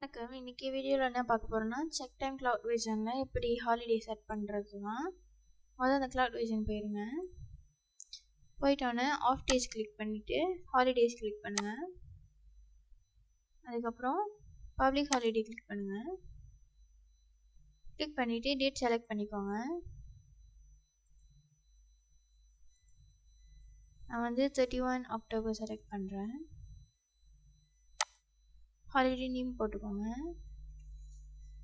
வணக்கம். இன்னைக்கு வீடியோவில் என்ன பார்க்க போகிறோம்னா செக் டைம் கிளவுட் விஷனில் எப்படி ஹாலிடே செட் பண்ணுறது தான். முதல்ல அந்த கிளவுட் விஷன் போயிருங்க. போயிட்டோன்னே ஆஃப் டேஸ் கிளிக் பண்ணிவிட்டு ஹாலிடேஸ் கிளிக் பண்ணுங்கள். அதுக்கப்புறம் பப்ளிக் ஹாலிடே கிளிக் பண்ணுங்கள். கிளிக் பண்ணிவிட்டு டேட் செலக்ட் பண்ணிக்கோங்க. நான் வந்து 31 அக்டோபர் செலக்ட் பண்ணுறேன். ஹாலிடே நேம் போட்டுக்கோங்க.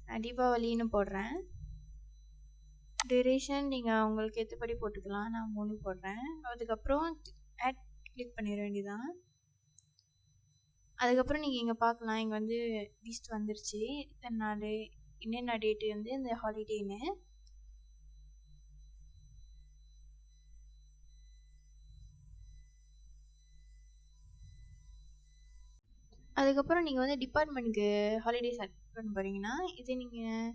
நான் தீபாவளின்னு போடுறேன். டியூரேஷன் நீங்கள் உங்களுக்கு ஏற்றபடி போட்டுக்கலாம். நான் 3 போடுறேன். அதுக்கப்புறம் ஆட் கிளிக் பண்ணிட வேண்டியதான். அதுக்கப்புறம் நீங்கள் இங்கே பார்க்கலாம், இங்கே வந்து லிஸ்ட் வந்துருச்சு. இத்தனை நாள் என்னென்ன டேட்டு வந்து இந்த ஹாலிடேன்னு. அதுக்கப்புறம் நீங்கள் வந்து டிபார்ட்மெண்ட்டுக்கு ஹாலிடே செலக்ட் பண்ண போகிறீங்கன்னா இது நீங்கள்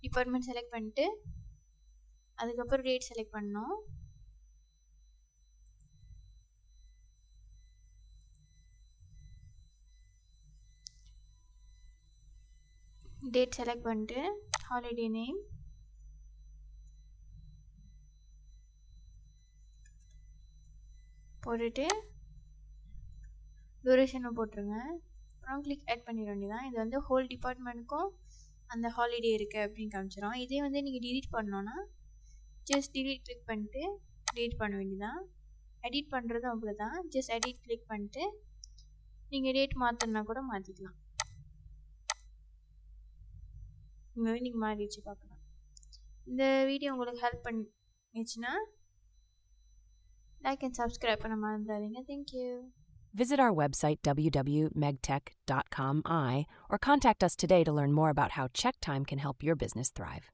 டிபார்ட்மெண்ட் செலக்ட் பண்ணிட்டு அதுக்கப்புறம் டேட் செலக்ட் பண்ணணும். டேட் செலக்ட் பண்ணிட்டு ஹாலிடே நேம் போட்டுட்டு டியூரேஷனை போட்டுருங்க. அப்புறம் கிளிக் ஆட் பண்ணிட வேண்டியதான். இது வந்து ஹோல் டிபார்ட்மெண்ட்டுக்கும் அந்த ஹாலிடே இருக்குது அப்படின்னு காமிச்சிடும். இதே வந்து நீங்கள் டிலீட் பண்ணோன்னா ஜஸ்ட் டிலீட் கிளிக் பண்ணிட்டு டிலீட் பண்ண வேண்டியதான். எடிட் பண்ணுறதும் அப்படி தான். ஜஸ்ட் எடிட் கிளிக் பண்ணிட்டு நீங்கள் டேட் மாற்றணுன்னா கூட மாற்றிக்கலாம். இங்கே நீங்கள் மாறிடுச்சு பார்க்கலாம். இந்த வீடியோ உங்களுக்கு ஹெல்ப் பண்ணிச்சுன்னா லைக் அண்ட் சப்ஸ்கிரைப் பண்ண மறந்துடாதீங்க. Thank you. Visit our website www.megtech.com or contact us today to learn more about how check time can help your business thrive.